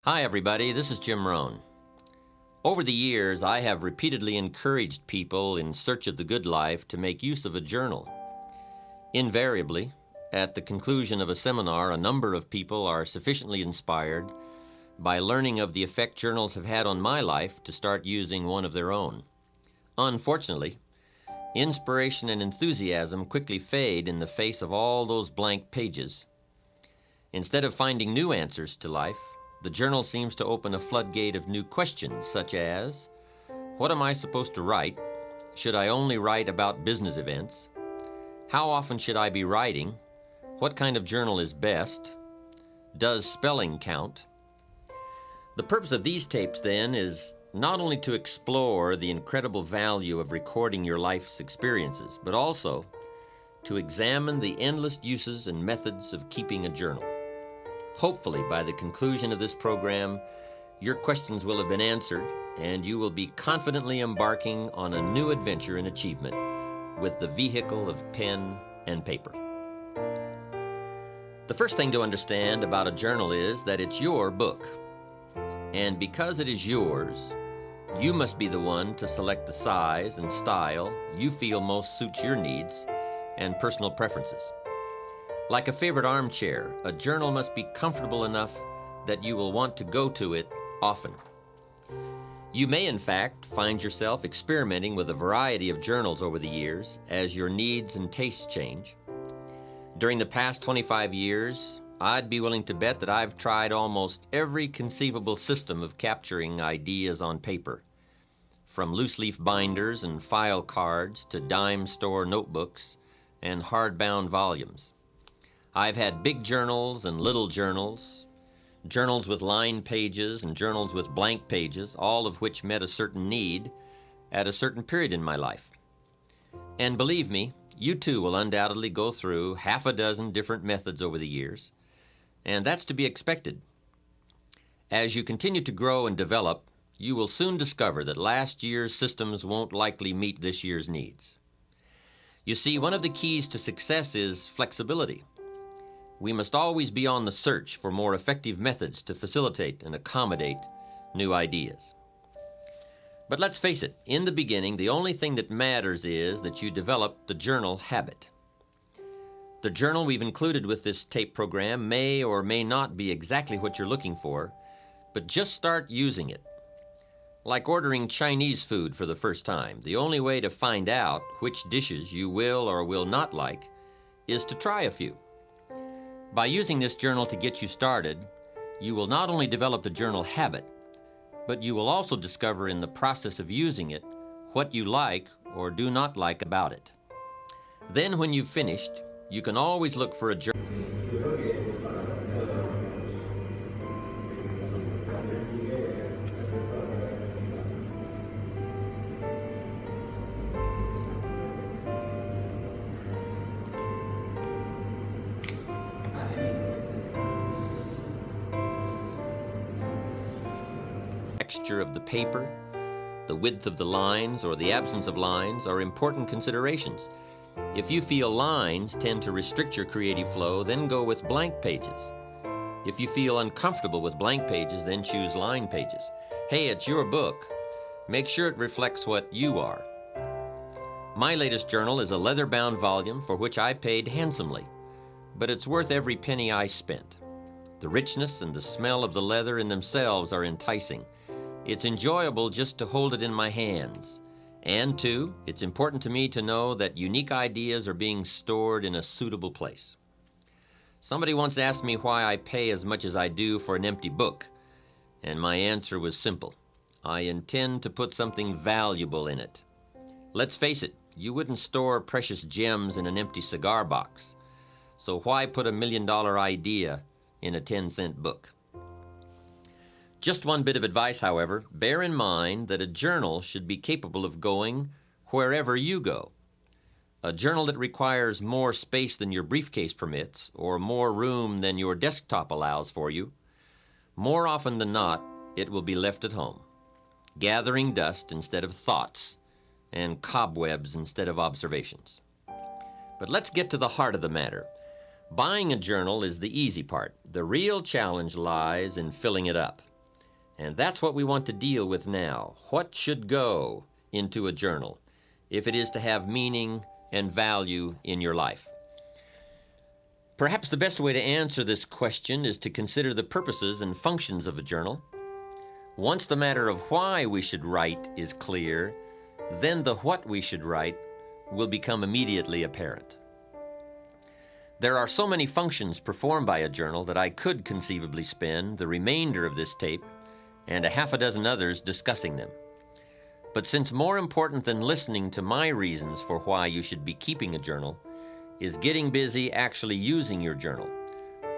Hi, everybody. This is Jim Rohn. Over the years, I have repeatedly encouraged people in search of the good life to make use of a journal. Invariably, at the conclusion of a seminar, a number of people are sufficiently inspired by learning of the effect journals have had on my life to start using one of their own. Unfortunately, inspiration and enthusiasm quickly fade in the face of all those blank pages. Instead of finding new answers to life, the journal seems to open a floodgate of new questions, such as, what am I supposed to write? Should I only write about business events? How often should I be writing? What kind of journal is best? Does spelling count? The purpose of these tapes, then, is not only to explore the incredible value of recording your life's experiences, but also to examine the endless uses and methods of keeping a journal. Hopefully, by the conclusion of this program, your questions will have been answered and you will be confidently embarking on a new adventure in achievement with the vehicle of pen and paper. The first thing to understand about a journal is that it's your book. And because it is yours, you must be the one to select the size and style you feel most suits your needs and personal preferences. Like a favorite armchair, a journal must be comfortable enough that you will want to go to it often. You may, in fact, find yourself experimenting with a variety of journals over the years as your needs and tastes change. During the past 25 years, I'd be willing to bet that I've tried almost every conceivable system of capturing ideas on paper, from loose-leaf binders and file cards to dime store notebooks and hardbound volumes. I've had big journals and little journals, journals with lined pages and journals with blank pages, all of which met a certain need at a certain period in my life. And believe me, you too will undoubtedly go through half a dozen different methods over the years, and that's to be expected. As you continue to grow and develop, you will soon discover that last year's systems won't likely meet this year's needs. You see, one of the keys to success is flexibility. We must always be on the search for more effective methods to facilitate and accommodate new ideas. But let's face it, in the beginning, the only thing that matters is that you develop the journal habit. The journal we've included with this tape program may or may not be exactly what you're looking for, but just start using it. Like ordering Chinese food for the first time, the only way to find out which dishes you will or will not like is to try a few. By using this journal to get you started, you will not only develop the journal habit, but you will also discover in the process of using it what you like or do not like about it. Then when you've finished, you can always look for a journal. Texture of the paper, the width of the lines, or the absence of lines are important considerations. If you feel lines tend to restrict your creative flow, then go with blank pages. If you feel uncomfortable with blank pages, then choose line pages. Hey, it's your book. Make sure it reflects what you are. My latest journal is a leather-bound volume for which I paid handsomely, but it's worth every penny I spent. The richness and the smell of the leather in themselves are enticing. It's enjoyable just to hold it in my hands. And two, it's important to me to know that unique ideas are being stored in a suitable place. Somebody once asked me why I pay as much as I do for an empty book, and my answer was simple. I intend to put something valuable in it. Let's face it, you wouldn't store precious gems in an empty cigar box, so why put a $1 million idea in a 10-cent book? Just one bit of advice, however, bear in mind that a journal should be capable of going wherever you go. A journal that requires more space than your briefcase permits or more room than your desktop allows for you, more often than not, it will be left at home, gathering dust instead of thoughts and cobwebs instead of observations. But let's get to the heart of the matter. Buying a journal is the easy part. The real challenge lies in filling it up. And that's what we want to deal with now. What should go into a journal if it is to have meaning and value in your life? Perhaps the best way to answer this question is to consider the purposes and functions of a journal. Once the matter of why we should write is clear, then the what we should write will become immediately apparent. There are so many functions performed by a journal that I could conceivably spend the remainder of this tape and a half a dozen others discussing them. But since more important than listening to my reasons for why you should be keeping a journal is getting busy actually using your journal,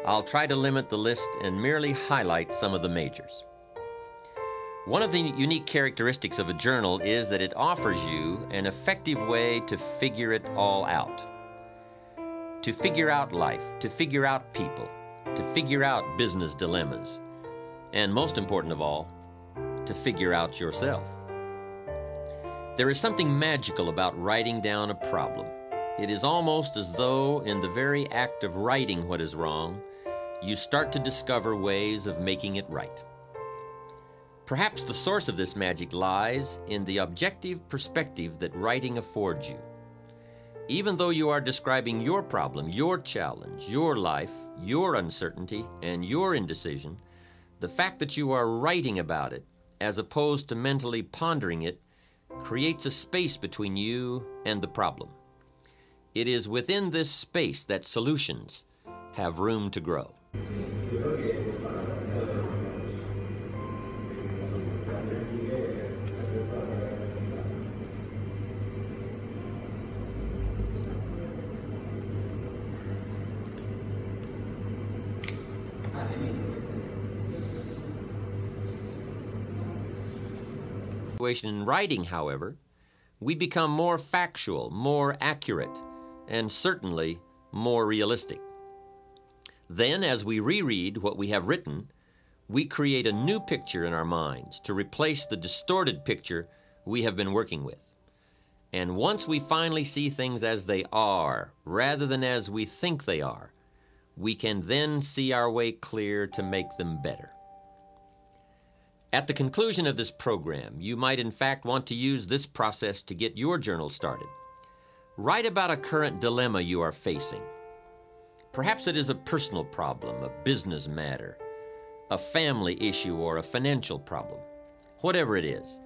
I'll try to limit the list and merely highlight some of the majors. One of the unique characteristics of a journal is that it offers you an effective way to figure it all out. To figure out life, to figure out people, to figure out business dilemmas, and most important of all, to figure out yourself. There is something magical about writing down a problem. It is almost as though in the very act of writing what is wrong, you start to discover ways of making it right. Perhaps the source of this magic lies in the objective perspective that writing affords you. Even though you are describing your problem, your challenge, your life, your uncertainty, and your indecision, the fact that you are writing about it, as opposed to mentally pondering it, creates a space between you and the problem. It is within this space that solutions have room to grow. In writing, however, we become more factual, more accurate, and certainly more realistic. Then, as we reread what we have written, we create a new picture in our minds to replace the distorted picture we have been working with. And once we finally see things as they are, rather than as we think they are, we can then see our way clear to make them better. At the conclusion of this program, you might in fact want to use this process to get your journal started. Write about a current dilemma you are facing. Perhaps it is a personal problem, a business matter, a family issue, or a financial problem. Whatever it is,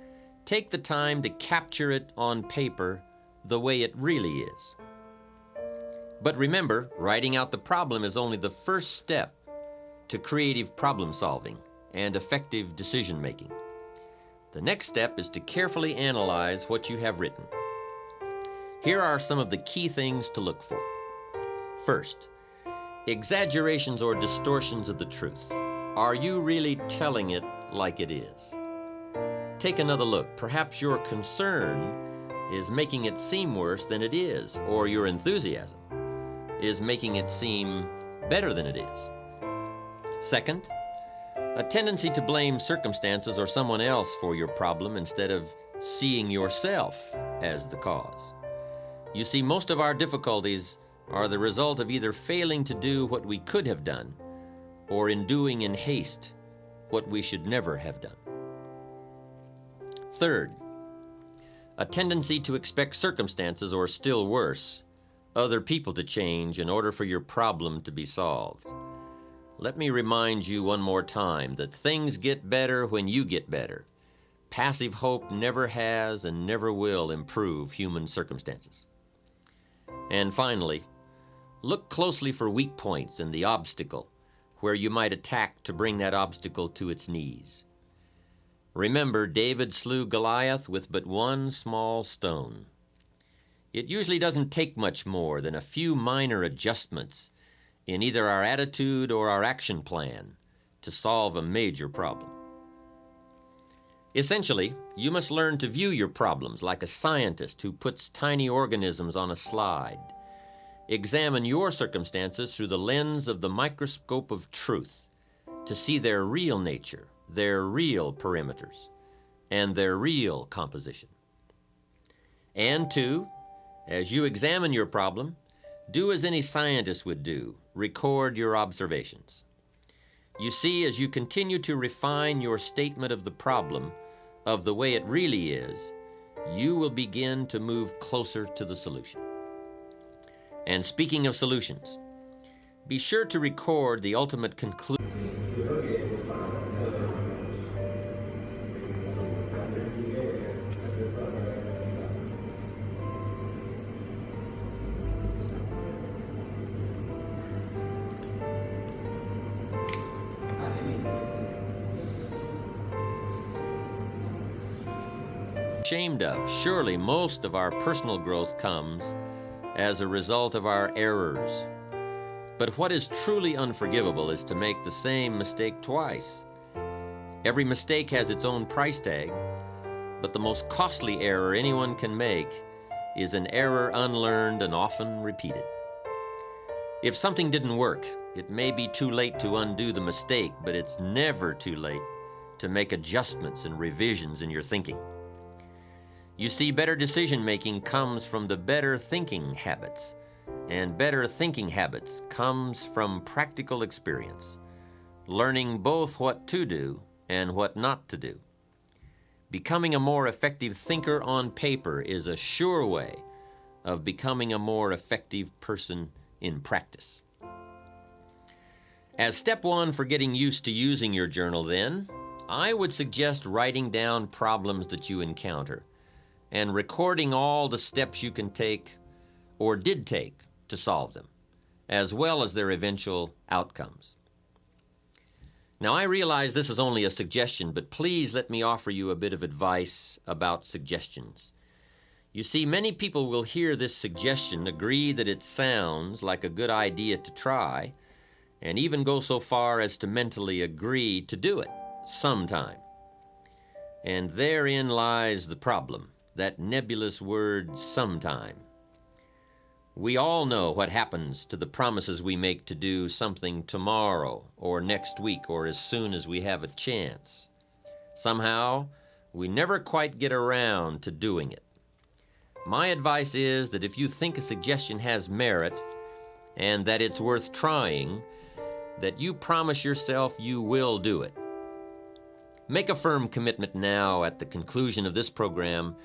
take the time to capture it on paper the way it really is. But remember, writing out the problem is only the first step to creative problem solving and effective decision-making. The next step is to carefully analyze what you have written. Here are some of the key things to look for. First, exaggerations or distortions of the truth. Are you really telling it like it is? Take another look. Perhaps your concern is making it seem worse than it is, or your enthusiasm is making it seem better than it is. Second, a tendency to blame circumstances or someone else for your problem instead of seeing yourself as the cause. You see, most of our difficulties are the result of either failing to do what we could have done or in doing in haste what we should never have done. Third, a tendency to expect circumstances, or still worse, other people to change in order for your problem to be solved. Let me remind you one more time that things get better when you get better. Passive hope never has and never will improve human circumstances. And finally, look closely for weak points in the obstacle where you might attack to bring that obstacle to its knees. Remember, David slew Goliath with but one small stone. It usually doesn't take much more than a few minor adjustments in either our attitude or our action plan to solve a major problem. Essentially, you must learn to view your problems like a scientist who puts tiny organisms on a slide. Examine your circumstances through the lens of the microscope of truth to see their real nature, their real perimeters, and their real composition. And two, as you examine your problem, do as any scientist would do. Record your observations. You see, as you continue to refine your statement of the problem, of the way it really is, you will begin to move closer to the solution. And speaking of solutions, be sure to record the ultimate conclusion. Ashamed of. Surely most of our personal growth comes as a result of our errors. But what is truly unforgivable is to make the same mistake twice. Every mistake has its own price tag, but the most costly error anyone can make is an error unlearned and often repeated. If something didn't work, it may be too late to undo the mistake, but it's never too late to make adjustments and revisions in your thinking. You see, better decision-making comes from the better thinking habits, and better thinking habits comes from practical experience, learning both what to do and what not to do. Becoming a more effective thinker on paper is a sure way of becoming a more effective person in practice. As step one for getting used to using your journal, then, I would suggest writing down problems that you encounter and recording all the steps you can take or did take to solve them, as well as their eventual outcomes. Now, I realize this is only a suggestion, but please let me offer you a bit of advice about suggestions. You see, many people will hear this suggestion, agree that it sounds like a good idea to try, and even go so far as to mentally agree to do it sometime. And therein lies the problem. That nebulous word, sometime. We all know what happens to the promises we make to do something tomorrow or next week or as soon as we have a chance. Somehow, we never quite get around to doing it. My advice is that if you think a suggestion has merit and that it's worth trying, that you promise yourself you will do it. Make a firm commitment now at the conclusion of this program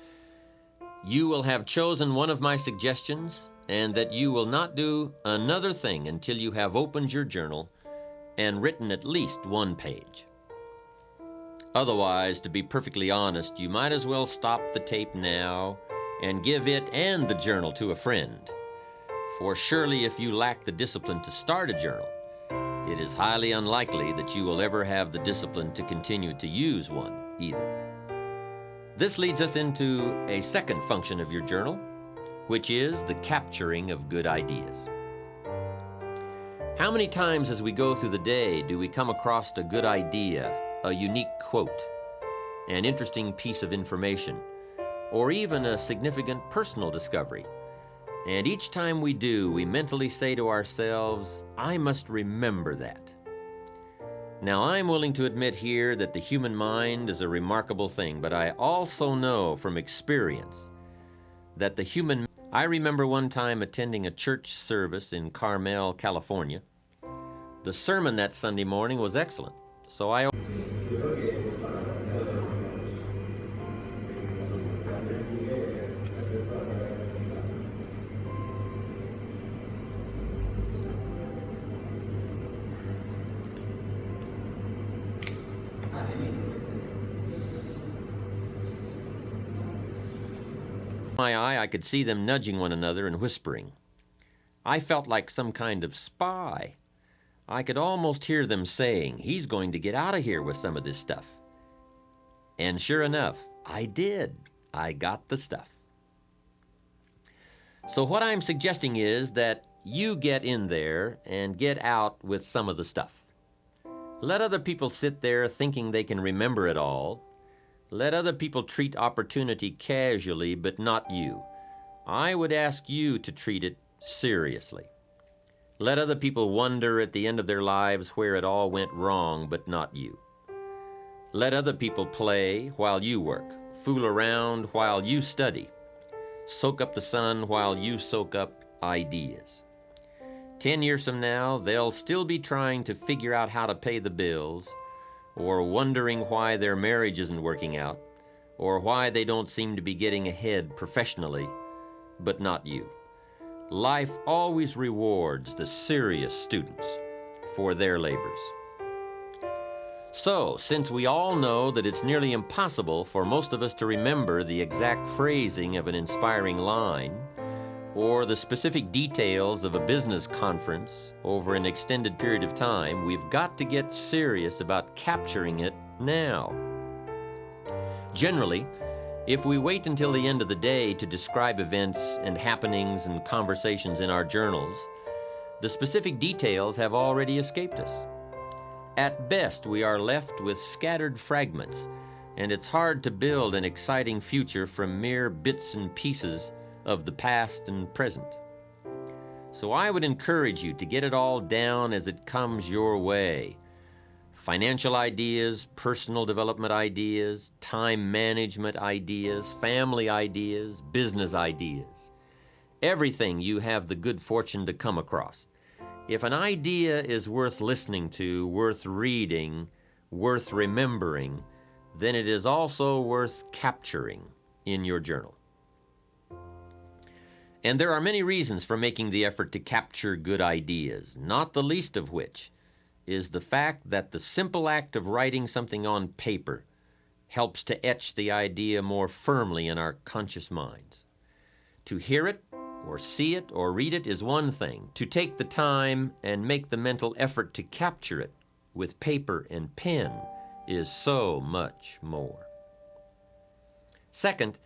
you will have chosen one of my suggestions and that you will not do another thing until you have opened your journal and written at least one page. Otherwise, to be perfectly honest, you might as well stop the tape now and give it and the journal to a friend. For surely if you lack the discipline to start a journal, it is highly unlikely that you will ever have the discipline to continue to use one either. This leads us into a second function of your journal, which is the capturing of good ideas. How many times as we go through the day do we come across a good idea, a unique quote, an interesting piece of information, or even a significant personal discovery? And each time we do, we mentally say to ourselves, I must remember that. Now, I'm willing to admit here that the human mind is a remarkable thing, but I also know from experience that I remember one time attending a church service in Carmel, California. The sermon that Sunday morning was excellent, so I my eye, I could see them nudging one another and whispering. I felt like some kind of spy. I could almost hear them saying, he's going to get out of here with some of this stuff. And sure enough, I did. I got the stuff. So what I'm suggesting is that you get in there and get out with some of the stuff. Let other people sit there thinking they can remember it all. Let other people treat opportunity casually, but not you. I would ask you to treat it seriously. Let other people wonder at the end of their lives where it all went wrong, but not you. Let other people play while you work, fool around while you study, soak up the sun while you soak up ideas. 10 years from now, they'll still be trying to figure out how to pay the bills, or wondering why their marriage isn't working out, or why they don't seem to be getting ahead professionally, but not you. Life always rewards the serious students for their labors. So, since we all know that it's nearly impossible for most of us to remember the exact phrasing of an inspiring line, or the specific details of a business conference over an extended period of time, we've got to get serious about capturing it now. Generally, if we wait until the end of the day to describe events and happenings and conversations in our journals, the specific details have already escaped us. At best, we are left with scattered fragments, and it's hard to build an exciting future from mere bits and pieces of the past and present. So I would encourage you to get it all down as it comes your way. Financial ideas, personal development ideas, time management ideas, family ideas, business ideas. Everything you have the good fortune to come across. If an idea is worth listening to, worth reading, worth remembering, then it is also worth capturing in your journal. And there are many reasons for making the effort to capture good ideas, not the least of which is the fact that the simple act of writing something on paper helps to etch the idea more firmly in our conscious minds. To hear it, or see it, or read it is one thing. To take the time and make the mental effort to capture it with paper and pen is so much more. Second,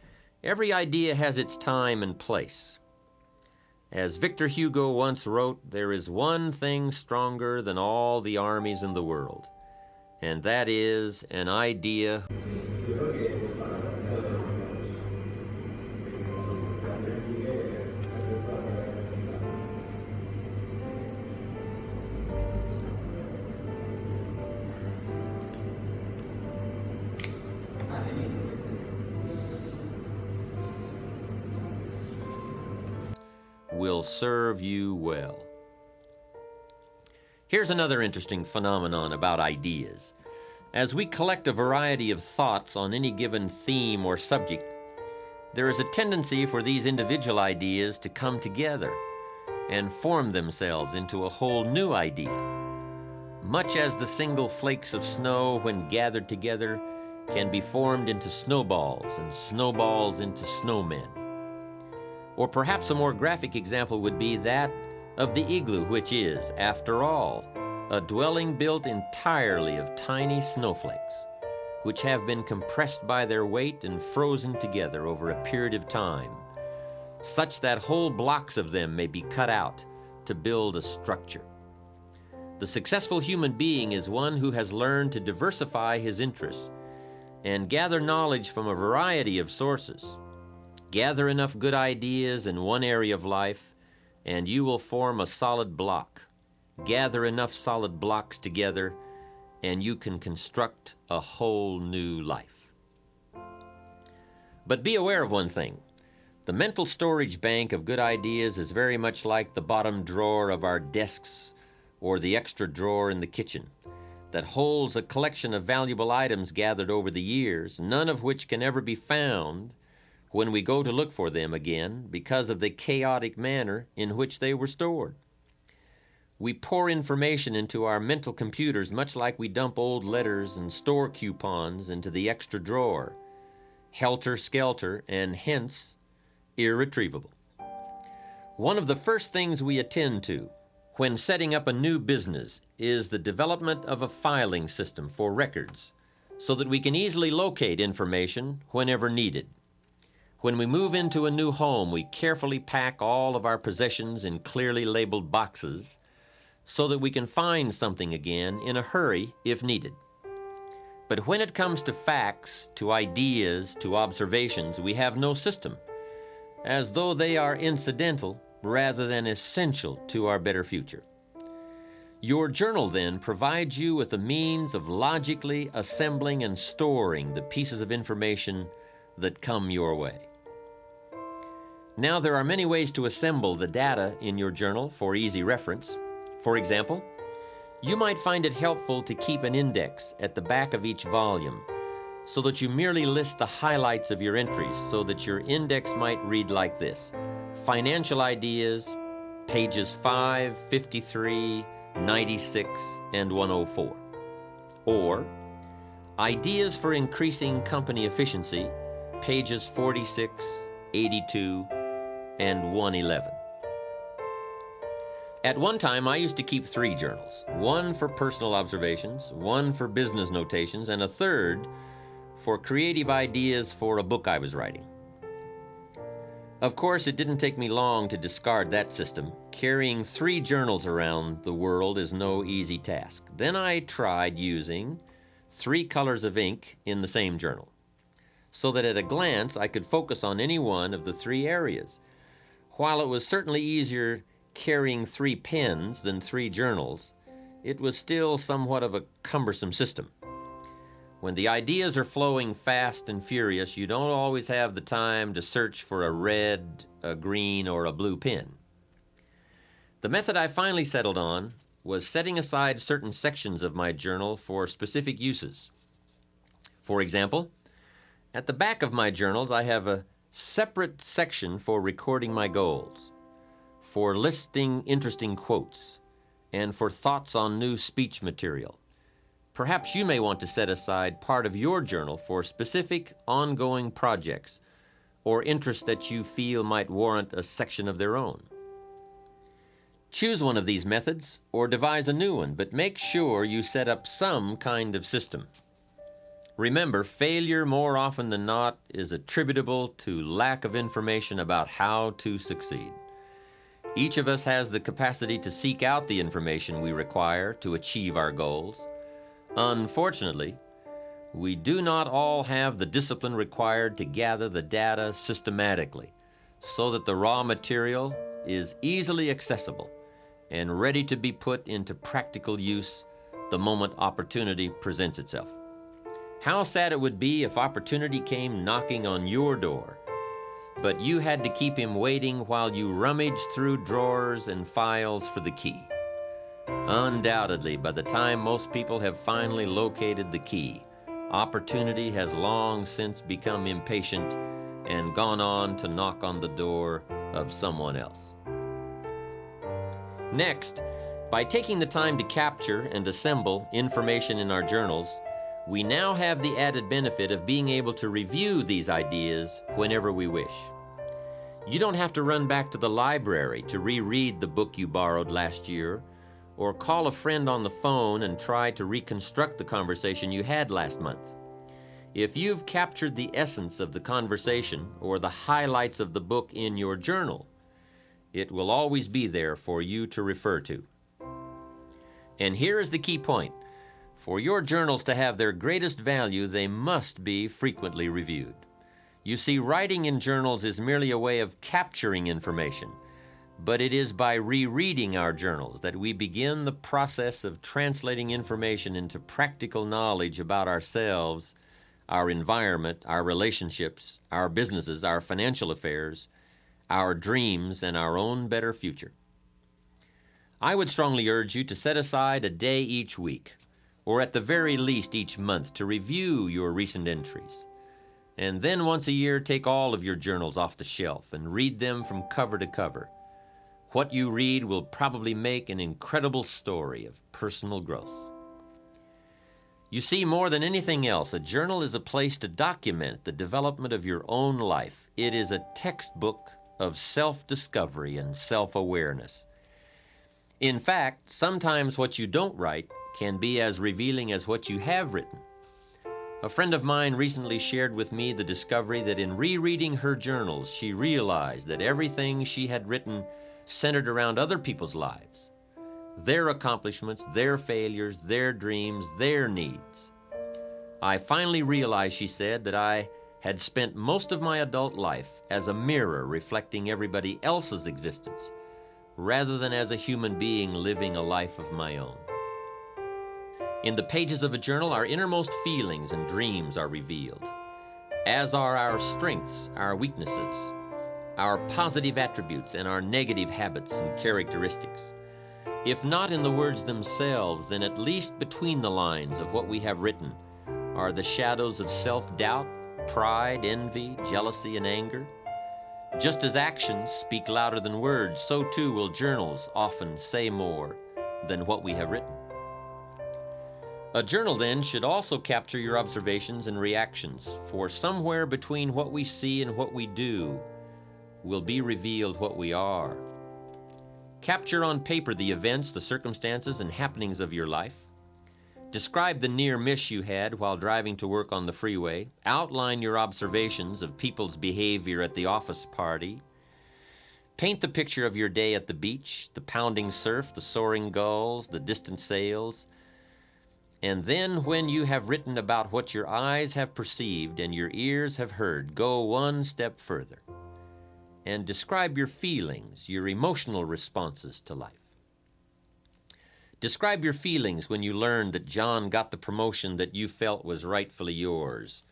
every idea has its time and place. As Victor Hugo once wrote, there is one thing stronger than all the armies in the world, and that is an idea will serve you well. Here's another interesting phenomenon about ideas. As we collect a variety of thoughts on any given theme or subject, there is a tendency for these individual ideas to come together and form themselves into a whole new idea. Much as the single flakes of snow, when gathered together, can be formed into snowballs and snowballs into snowmen. Or perhaps a more graphic example would be that of the igloo, which is, after all, a dwelling built entirely of tiny snowflakes, which have been compressed by their weight and frozen together over a period of time, such that whole blocks of them may be cut out to build a structure. The successful human being is one who has learned to diversify his interests and gather knowledge from a variety of sources. Gather enough good ideas in one area of life, and you will form a solid block. Gather enough solid blocks together, and you can construct a whole new life. But be aware of one thing. The mental storage bank of good ideas is very much like the bottom drawer of our desks or the extra drawer in the kitchen that holds a collection of valuable items gathered over the years, none of which can ever be found when we go to look for them again because of the chaotic manner in which they were stored. We pour information into our mental computers much like we dump old letters and store coupons into the extra drawer, helter-skelter and hence irretrievable. One of the first things we attend to when setting up a new business is the development of a filing system for records so that we can easily locate information whenever needed. When we move into a new home, we carefully pack all of our possessions in clearly labeled boxes so that we can find something again in a hurry if needed. But when it comes to facts, to ideas, to observations, we have no system, as though they are incidental rather than essential to our better future. Your journal, then, provides you with a means of logically assembling and storing the pieces of information that come your way. Now, there are many ways to assemble the data in your journal for easy reference. For example, you might find it helpful to keep an index at the back of each volume so that you merely list the highlights of your entries, so that your index might read like this: Financial Ideas, pages 5, 53, 96, and 104. Or, Ideas for Increasing Company Efficiency, pages 46, 82, and 111. At one time, I used to keep 3 journals, one for personal observations, one for business notations, and a third for creative ideas for a book I was writing. Of course, it didn't take me long to discard that system. Carrying 3 journals around the world is no easy task. Then I tried using 3 colors of ink in the same journal, so that at a glance I could focus on any one of the 3 areas. While it was certainly easier carrying 3 pens than 3 journals, it was still somewhat of a cumbersome system. When the ideas are flowing fast and furious, you don't always have the time to search for a red, a green, or a blue pen. The method I finally settled on was setting aside certain sections of my journal for specific uses. For example, at the back of my journals, I have a separate section for recording my goals, for listing interesting quotes, and for thoughts on new speech material. Perhaps you may want to set aside part of your journal for specific ongoing projects or interests that you feel might warrant a section of their own. Choose one of these methods or devise a new one, but make sure you set up some kind of system. Remember, failure more often than not is attributable to lack of information about how to succeed. Each of us has the capacity to seek out the information we require to achieve our goals. Unfortunately, we do not all have the discipline required to gather the data systematically so that the raw material is easily accessible and ready to be put into practical use the moment opportunity presents itself. How sad it would be if opportunity came knocking on your door, but you had to keep him waiting while you rummaged through drawers and files for the key. Undoubtedly, by the time most people have finally located the key, opportunity has long since become impatient and gone on to knock on the door of someone else. Next, by taking the time to capture and assemble information in our journals, we now have the added benefit of being able to review these ideas whenever we wish. You don't have to run back to the library to reread the book you borrowed last year, or call a friend on the phone and try to reconstruct the conversation you had last month. If you've captured the essence of the conversation or the highlights of the book in your journal, it will always be there for you to refer to. And here is the key point. For your journals to have their greatest value, they must be frequently reviewed. You see, writing in journals is merely a way of capturing information, but it is by rereading our journals that we begin the process of translating information into practical knowledge about ourselves, our environment, our relationships, our businesses, our financial affairs, our dreams, and our own better future. I would strongly urge you to set aside a day each week, or at the very least each month, to review your recent entries. And then once a year, take all of your journals off the shelf and read them from cover to cover. What you read will probably make an incredible story of personal growth. You see, more than anything else, a journal is a place to document the development of your own life. It is a textbook of self-discovery and self-awareness. In fact, sometimes what you don't write can be as revealing as what you have written. A friend of mine recently shared with me the discovery that in rereading her journals, she realized that everything she had written centered around other people's lives, their accomplishments, their failures, their dreams, their needs. I finally realized, she said, that I had spent most of my adult life as a mirror reflecting everybody else's existence, rather than as a human being living a life of my own. In the pages of a journal, our innermost feelings and dreams are revealed, as are our strengths, our weaknesses, our positive attributes and our negative habits and characteristics. If not in the words themselves, then at least between the lines of what we have written are the shadows of self-doubt, pride, envy, jealousy, and anger. Just as actions speak louder than words, so too will journals often say more than what we have written. A journal, then, should also capture your observations and reactions, for somewhere between what we see and what we do will be revealed what we are. Capture on paper the events, the circumstances, and happenings of your life. Describe the near miss you had while driving to work on the freeway. Outline your observations of people's behavior at the office party. Paint the picture of your day at the beach, the pounding surf, the soaring gulls, the distant sails. And then, when you have written about what your eyes have perceived and your ears have heard, go one step further and describe your feelings, your emotional responses to life. Describe your feelings when you learned that John got the promotion that you felt was rightfully yours,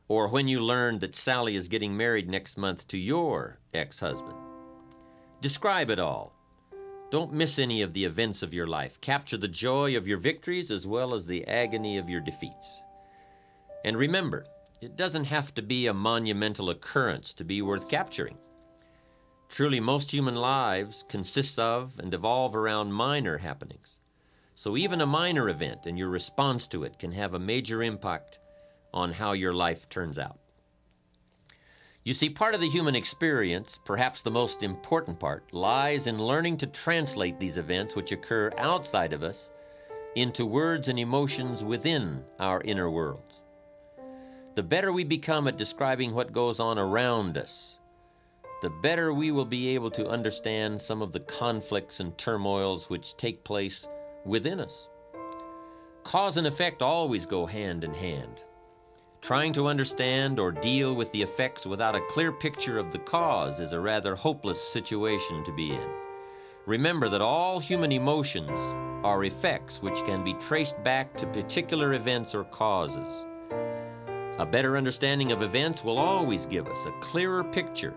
or when you learned that Sally is getting married next month to your ex-husband. Describe it all. Don't miss any of the events of your life. Capture the joy of your victories as well as the agony of your defeats. And remember, it doesn't have to be a monumental occurrence to be worth capturing. Truly, most human lives consist of and evolve around minor happenings. So even a minor event and your response to it can have a major impact on how your life turns out. You see, part of the human experience, perhaps the most important part, lies in learning to translate these events which occur outside of us into words and emotions within our inner worlds. The better we become at describing what goes on around us, the better we will be able to understand some of the conflicts and turmoils which take place within us. Cause and effect always go hand in hand. Trying to understand or deal with the effects without a clear picture of the cause is a rather hopeless situation to be in. Remember that all human emotions are effects which can be traced back to particular events or causes. A better understanding of events will always give us a clearer picture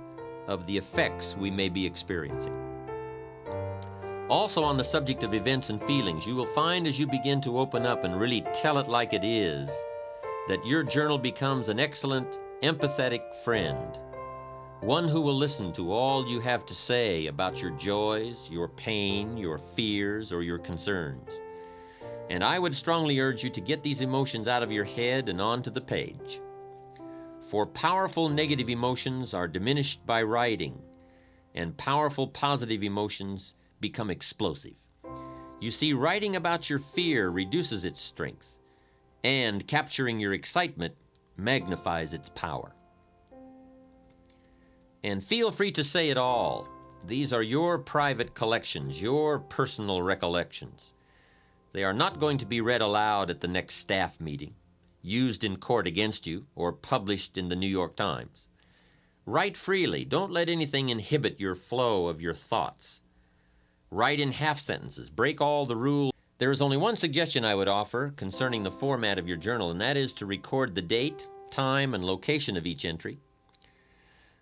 of the effects we may be experiencing. Also, on the subject of events and feelings, you will find as you begin to open up and really tell it like it is, that your journal becomes an excellent, empathetic friend, one who will listen to all you have to say about your joys, your pain, your fears, or your concerns. And I would strongly urge you to get these emotions out of your head and onto the page. For powerful negative emotions are diminished by writing, and powerful positive emotions become explosive. You see, writing about your fear reduces its strength, and capturing your excitement magnifies its power. And feel free to say it all. These are your private collections, your personal recollections. They are not going to be read aloud at the next staff meeting, used in court against you, or published in the New York Times. Write freely. Don't let anything inhibit your flow of your thoughts. Write in half sentences. Break all the rules. There is only one suggestion I would offer concerning the format of your journal, and that is to record the date, time, and location of each entry.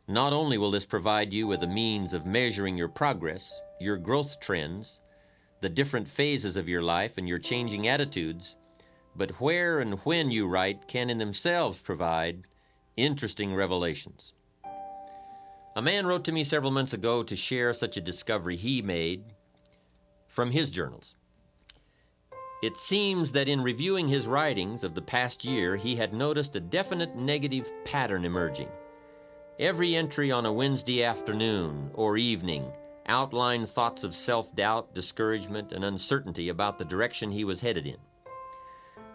Not only will this provide you with a means of measuring your progress, your growth trends, the different phases of your life, and your changing attitudes, but where and when you write can in themselves provide interesting revelations. A man wrote to me several months ago to share such a discovery he made from his journals. It seems that in reviewing his writings of the past year, he had noticed a definite negative pattern emerging. Every entry on a Wednesday afternoon or evening outlined thoughts of self-doubt, discouragement, and uncertainty about the direction he was headed in.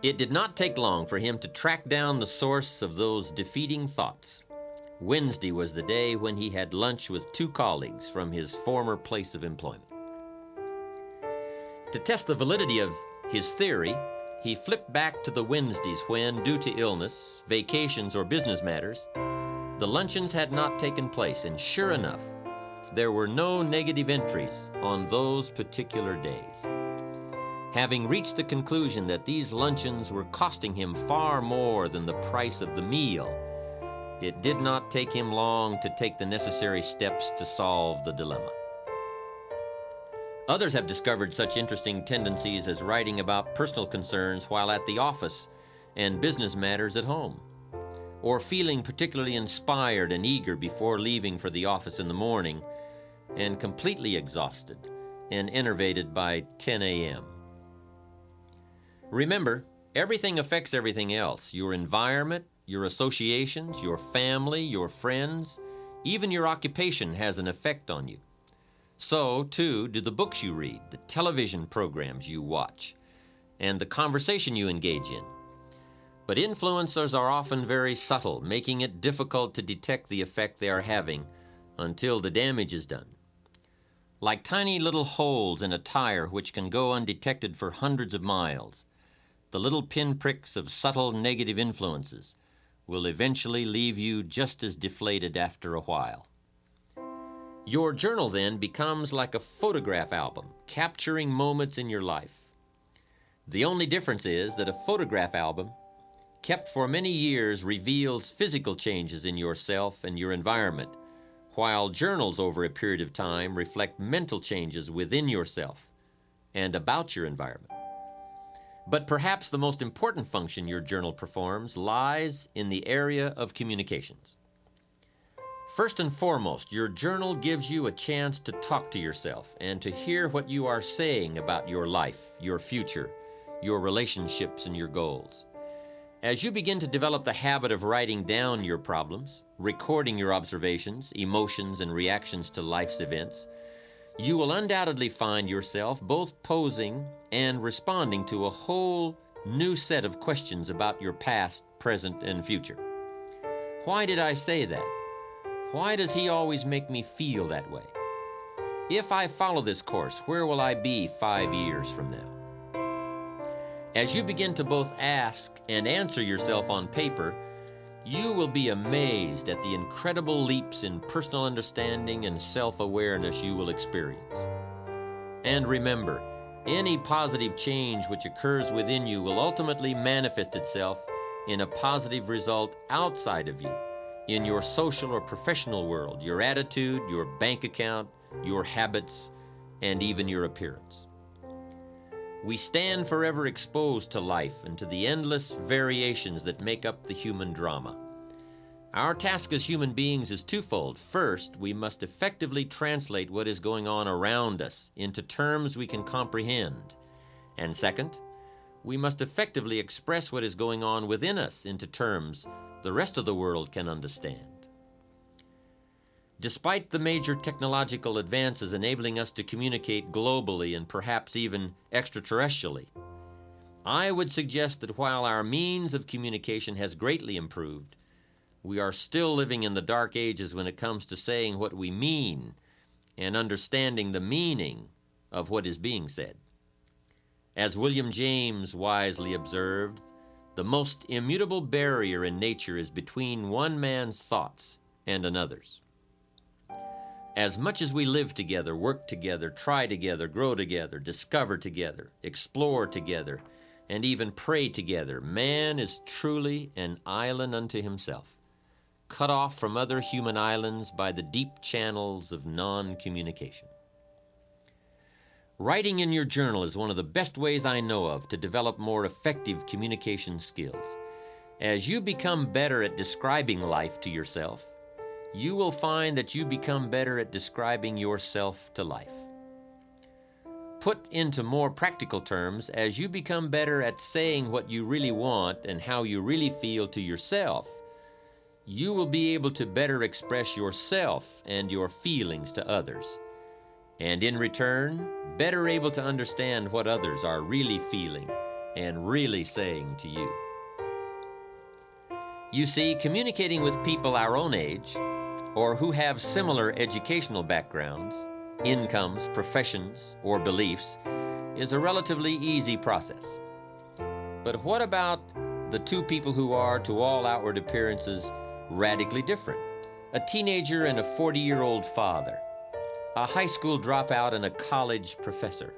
It did not take long for him to track down the source of those defeating thoughts. Wednesday was the day when he had lunch with two colleagues from his former place of employment. To test the validity of his theory, he flipped back to the Wednesdays when, due to illness, vacations, or business matters, the luncheons had not taken place, and sure enough, there were no negative entries on those particular days. Having reached the conclusion that these luncheons were costing him far more than the price of the meal, It did not take him long to take the necessary steps to solve the dilemma. Others have discovered such interesting tendencies as writing about personal concerns while at the office and business matters at home, or feeling particularly inspired and eager before leaving for the office in the morning and completely exhausted and enervated by 10 a.m. Remember, everything affects everything else. Your environment, your associations, your family, your friends, even your occupation has an effect on you. So, too, do the books you read, the television programs you watch, and the conversation you engage in. But influencers are often very subtle, making it difficult to detect the effect they are having until the damage is done. Like tiny little holes in a tire which can go undetected for hundreds of miles, the little pinpricks of subtle negative influences will eventually leave you just as deflated after a while. Your journal then becomes like a photograph album, capturing moments in your life. The only difference is that a photograph album, kept for many years, reveals physical changes in yourself and your environment, while journals over a period of time reflect mental changes within yourself and about your environment. But perhaps the most important function your journal performs lies in the area of communications. First and foremost, your journal gives you a chance to talk to yourself and to hear what you are saying about your life, your future, your relationships, and your goals. As you begin to develop the habit of writing down your problems, recording your observations, emotions, and reactions to life's events, you will undoubtedly find yourself both posing and responding to a whole new set of questions about your past, present, and future. Why did I say that? Why does he always make me feel that way? If I follow this course, where will I be 5 years from now? As you begin to both ask and answer yourself on paper, you will be amazed at the incredible leaps in personal understanding and self-awareness you will experience. And remember, any positive change which occurs within you will ultimately manifest itself in a positive result outside of you, in your social or professional world, your attitude, your bank account, your habits, and even your appearance. We stand forever exposed to life and to the endless variations that make up the human drama. Our task as human beings is twofold. First, we must effectively translate what is going on around us into terms we can comprehend. And second, we must effectively express what is going on within us into terms the rest of the world can understand. Despite the major technological advances enabling us to communicate globally and perhaps even extraterrestrially, I would suggest that while our means of communication has greatly improved, we are still living in the dark ages when it comes to saying what we mean and understanding the meaning of what is being said. As William James wisely observed, the most immutable barrier in nature is between one man's thoughts and another's. As much as we live together, work together, try together, grow together, discover together, explore together, and even pray together, man is truly an island unto himself, cut off from other human islands by the deep channels of non-communication. Writing in your journal is one of the best ways I know of to develop more effective communication skills. As you become better at describing life to yourself, you will find that you become better at describing yourself to life. Put into more practical terms, as you become better at saying what you really want and how you really feel to yourself, you will be able to better express yourself and your feelings to others, and in return, better able to understand what others are really feeling and really saying to you. You see, communicating with people our own age, or who have similar educational backgrounds, incomes, professions, or beliefs, is a relatively easy process. But what about the two people who are, to all outward appearances, radically different? A teenager and a 40-year-old father, a high school dropout and a college professor,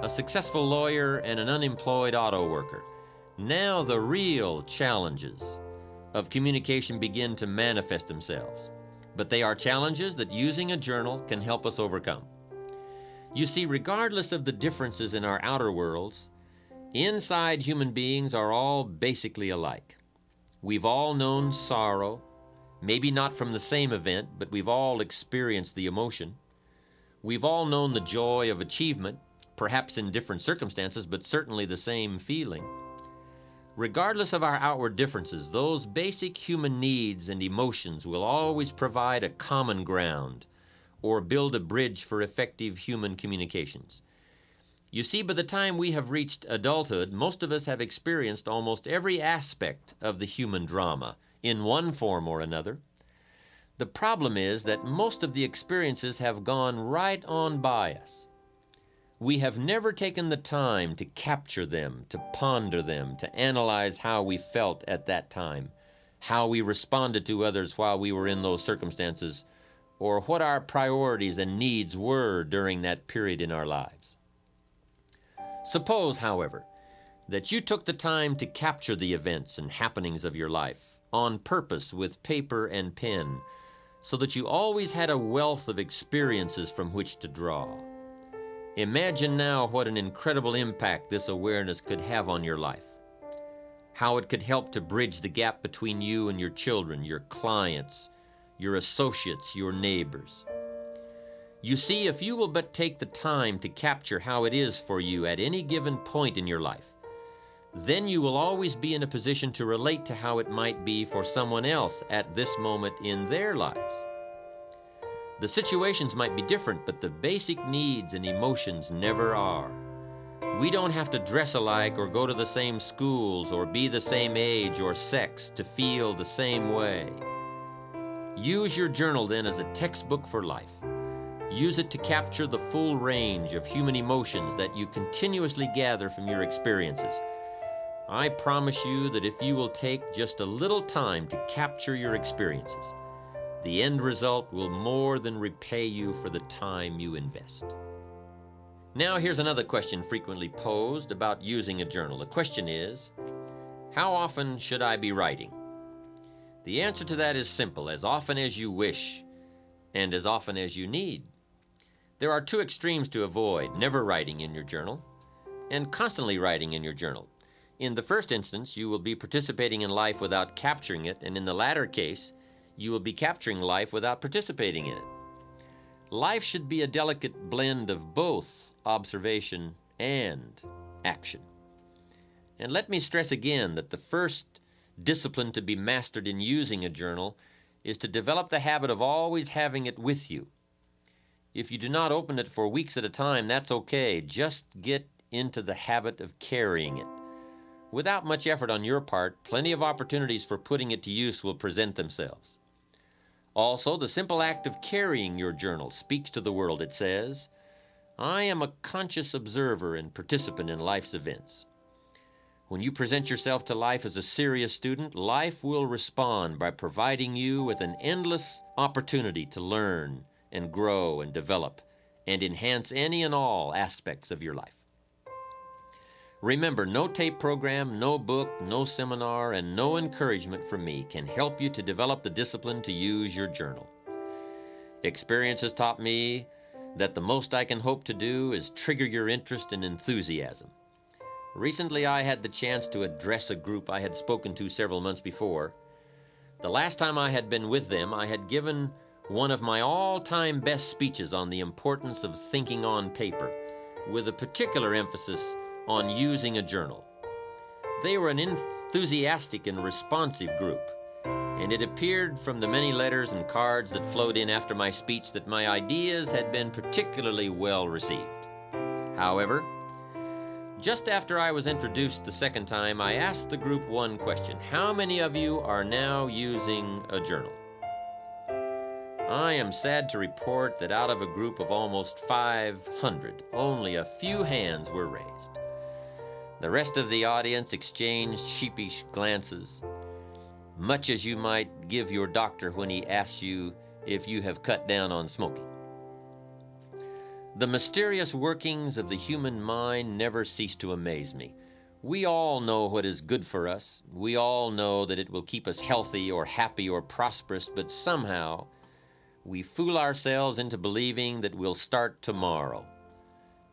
a successful lawyer and an unemployed auto worker. Now the real challenges of communication begin to manifest themselves, but they are challenges that using a journal can help us overcome. You see, regardless of the differences in our outer worlds, inside human beings are all basically alike. We've all known sorrow, maybe not from the same event, but we've all experienced the emotion. We've all known the joy of achievement, perhaps in different circumstances, but certainly the same feeling. Regardless of our outward differences, those basic human needs and emotions will always provide a common ground or build a bridge for effective human communications. You see, by the time we have reached adulthood, most of us have experienced almost every aspect of the human drama in one form or another. The problem is that most of the experiences have gone right on by us. We have never taken the time to capture them, to ponder them, to analyze how we felt at that time, how we responded to others while we were in those circumstances, or what our priorities and needs were during that period in our lives. Suppose, however, that you took the time to capture the events and happenings of your life on purpose with paper and pen, so that you always had a wealth of experiences from which to draw. Imagine now what an incredible impact this awareness could have on your life. How it could help to bridge the gap between you and your children, your clients, your associates, your neighbors. You see, if you will but take the time to capture how it is for you at any given point in your life, then you will always be in a position to relate to how it might be for someone else at this moment in their lives. The situations might be different, but the basic needs and emotions never are. We don't have to dress alike or go to the same schools or be the same age or sex to feel the same way. Use your journal then as a textbook for life. Use it to capture the full range of human emotions that you continuously gather from your experiences. I promise you that if you will take just a little time to capture your experiences, the end result will more than repay you for the time you invest. Now here's another question frequently posed about using a journal. The question is, how often should I be writing? The answer to that is simple: as often as you wish and as often as you need. There are two extremes to avoid: never writing in your journal and constantly writing in your journal. In the first instance, you will be participating in life without capturing it, and in the latter case, you will be capturing life without participating in it. Life should be a delicate blend of both observation and action. And let me stress again that the first discipline to be mastered in using a journal is to develop the habit of always having it with you. If you do not open it for weeks at a time, that's okay. Just get into the habit of carrying it. Without much effort on your part, plenty of opportunities for putting it to use will present themselves. Also, the simple act of carrying your journal speaks to the world. It says, I am a conscious observer and participant in life's events. When you present yourself to life as a serious student, life will respond by providing you with an endless opportunity to learn and grow and develop and enhance any and all aspects of your life. Remember, no tape program, no book, no seminar, and no encouragement from me can help you to develop the discipline to use your journal. Experience has taught me that the most I can hope to do is trigger your interest and enthusiasm. Recently, I had the chance to address a group I had spoken to several months before. The last time I had been with them, I had given one of my all-time best speeches on the importance of thinking on paper, with a particular emphasis on using a journal. They were an enthusiastic and responsive group, and it appeared from the many letters and cards that flowed in after my speech that my ideas had been particularly well received. However, just after I was introduced the second time, I asked the group one question: how many of you are now using a journal? I am sad to report that out of a group of almost 500, only a few hands were raised. The rest of the audience exchanged sheepish glances, much as you might give your doctor when he asks you if you have cut down on smoking. The mysterious workings of the human mind never cease to amaze me. We all know what is good for us. We all know that it will keep us healthy or happy or prosperous, but somehow we fool ourselves into believing that we'll start tomorrow.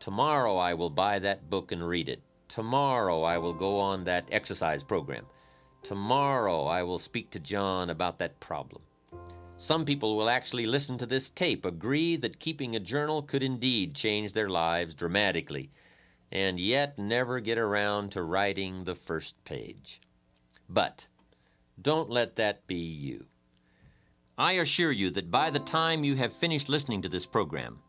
Tomorrow I will buy that book and read it. Tomorrow I will go on that exercise program. Tomorrow I will speak to John about that problem. Some people will actually listen to this tape, agree that keeping a journal could indeed change their lives dramatically, and yet never get around to writing the first page. But don't let that be you. I assure you that by the time you have finished listening to this program,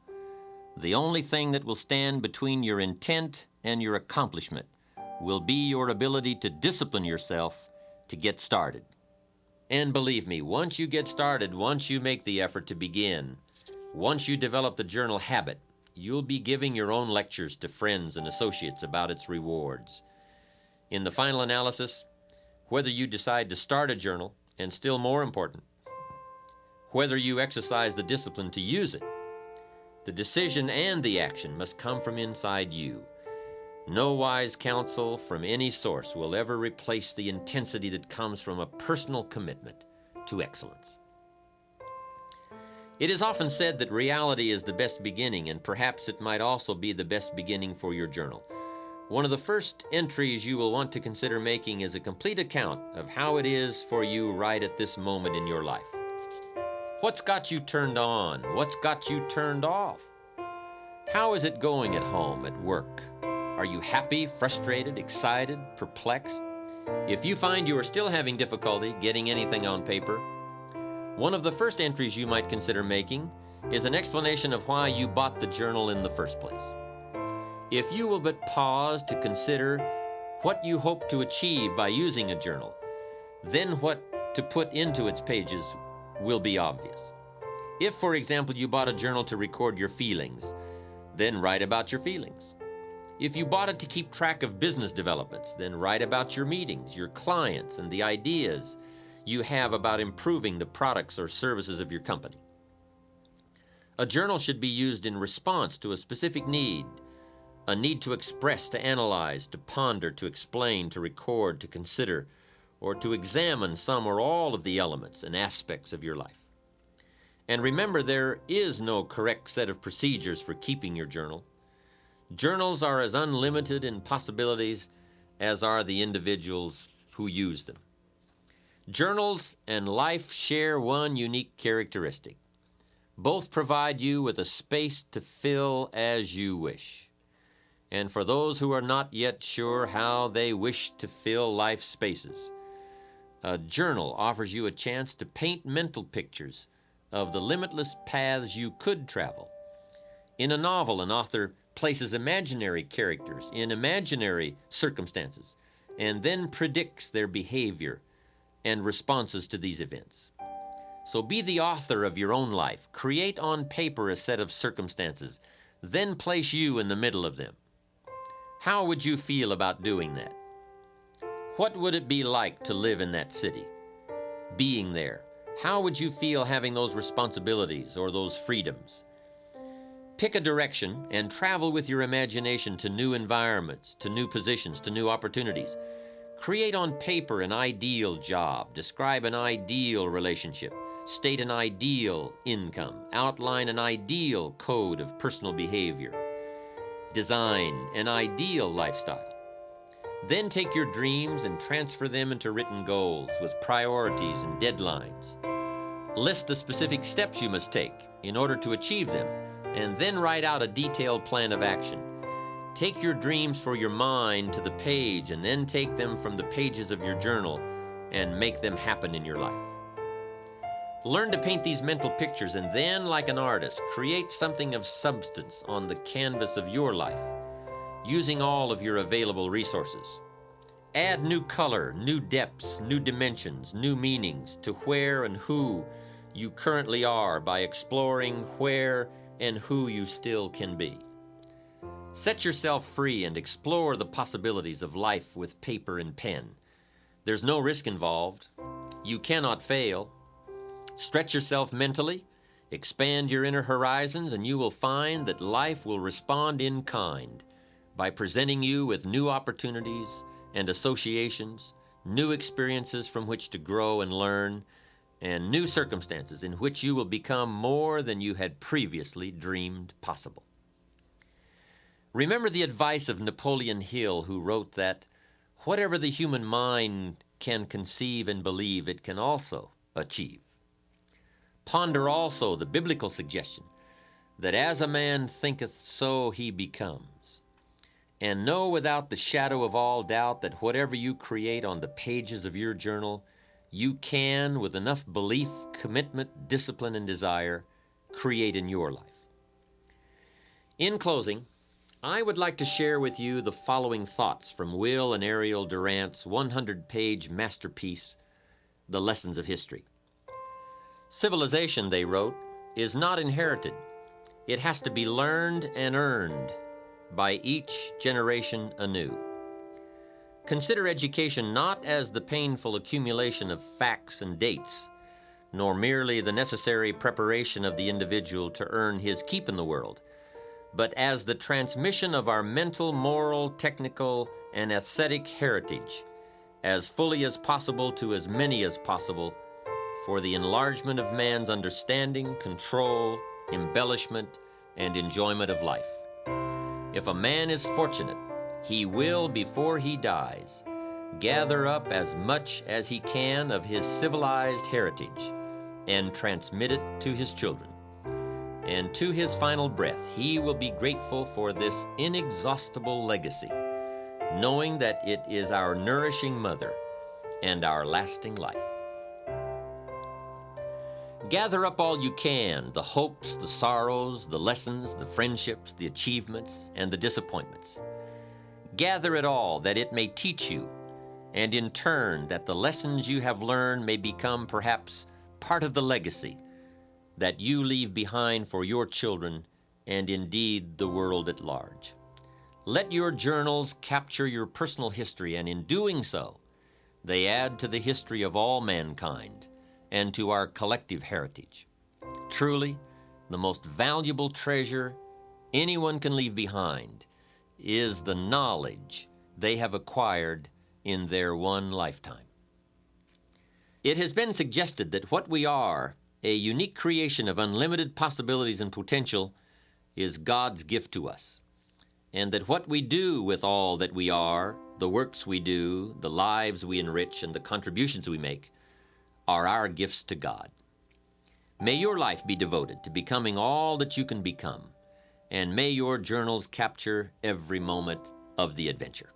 the only thing that will stand between your intent and your accomplishment will be your ability to discipline yourself to get started. And believe me, once you get started, once you make the effort to begin, once you develop the journal habit, you'll be giving your own lectures to friends and associates about its rewards. In the final analysis, whether you decide to start a journal, and still more important, whether you exercise the discipline to use it, the decision and the action must come from inside you. No wise counsel from any source will ever replace the intensity that comes from a personal commitment to excellence. It is often said that reality is the best beginning, and perhaps it might also be the best beginning for your journal. One of the first entries you will want to consider making is a complete account of how it is for you right at this moment in your life. What's got you turned on? What's got you turned off? How is it going at home, at work? Are you happy, frustrated, excited, perplexed? If you find you are still having difficulty getting anything on paper, one of the first entries you might consider making is an explanation of why you bought the journal in the first place. If you will but pause to consider what you hope to achieve by using a journal, then what to put into its pages will be obvious. If, for example, you bought a journal to record your feelings, then write about your feelings. If you bought it to keep track of business developments, then write about your meetings, your clients, and the ideas you have about improving the products or services of your company. A journal should be used in response to a specific need, a need to express, to analyze, to ponder, to explain, to record, to consider, or to examine some or all of the elements and aspects of your life. And remember, there is no correct set of procedures for keeping your journal. Journals are as unlimited in possibilities as are the individuals who use them. Journals and life share one unique characteristic. Both provide you with a space to fill as you wish. And for those who are not yet sure how they wish to fill life spaces, a journal offers you a chance to paint mental pictures of the limitless paths you could travel. In a novel, an author places imaginary characters in imaginary circumstances and then predicts their behavior and responses to these events. So be the author of your own life. Create on paper a set of circumstances, then place you in the middle of them. How would you feel about doing that? What would it be like to live in that city? Being there, how would you feel having those responsibilities or those freedoms? Pick a direction and travel with your imagination to new environments, to new positions, to new opportunities. Create on paper an ideal job, describe an ideal relationship, state an ideal income, outline an ideal code of personal behavior, design an ideal lifestyle. Then take your dreams and transfer them into written goals with priorities and deadlines. List the specific steps you must take in order to achieve them, and then write out a detailed plan of action. Take your dreams for your mind to the page, and then take them from the pages of your journal and make them happen in your life. Learn to paint these mental pictures, and then, like an artist, create something of substance on the canvas of your life, using all of your available resources. Add new color, new depths, new dimensions, new meanings to where and who you currently are by exploring where and who you still can be. Set yourself free and explore the possibilities of life with paper and pen. There's no risk involved. You cannot fail. Stretch yourself mentally, expand your inner horizons, and you will find that life will respond in kind by presenting you with new opportunities and associations, new experiences from which to grow and learn, and new circumstances in which you will become more than you had previously dreamed possible. Remember the advice of Napoleon Hill, who wrote that whatever the human mind can conceive and believe, it can also achieve. Ponder also the biblical suggestion that as a man thinketh, so he becomes. And know without the shadow of all doubt that whatever you create on the pages of your journal, you can, with enough belief, commitment, discipline, and desire, create in your life. In closing, I would like to share with you the following thoughts from Will and Ariel Durant's 100-page masterpiece, The Lessons of History. Civilization, they wrote, is not inherited. It has to be learned and earned by each generation anew. Consider education not as the painful accumulation of facts and dates, nor merely the necessary preparation of the individual to earn his keep in the world, but as the transmission of our mental, moral, technical, and aesthetic heritage, as fully as possible to as many as possible, for the enlargement of man's understanding, control, embellishment, and enjoyment of life. If a man is fortunate, he will, before he dies, gather up as much as he can of his civilized heritage and transmit it to his children. And to his final breath, he will be grateful for this inexhaustible legacy, knowing that it is our nourishing mother and our lasting life. Gather up all you can, the hopes, the sorrows, the lessons, the friendships, the achievements, and the disappointments. Gather it all that it may teach you, and in turn that the lessons you have learned may become perhaps part of the legacy that you leave behind for your children and indeed the world at large. Let your journals capture your personal history, and in doing so, they add to the history of all mankind and to our collective heritage. Truly, the most valuable treasure anyone can leave behind is the knowledge they have acquired in their one lifetime. It has been suggested that what we are, a unique creation of unlimited possibilities and potential, is God's gift to us, and that what we do with all that we are, the works we do, the lives we enrich, and the contributions we make, are our gifts to God. May your life be devoted to becoming all that you can become, and may your journals capture every moment of the adventure.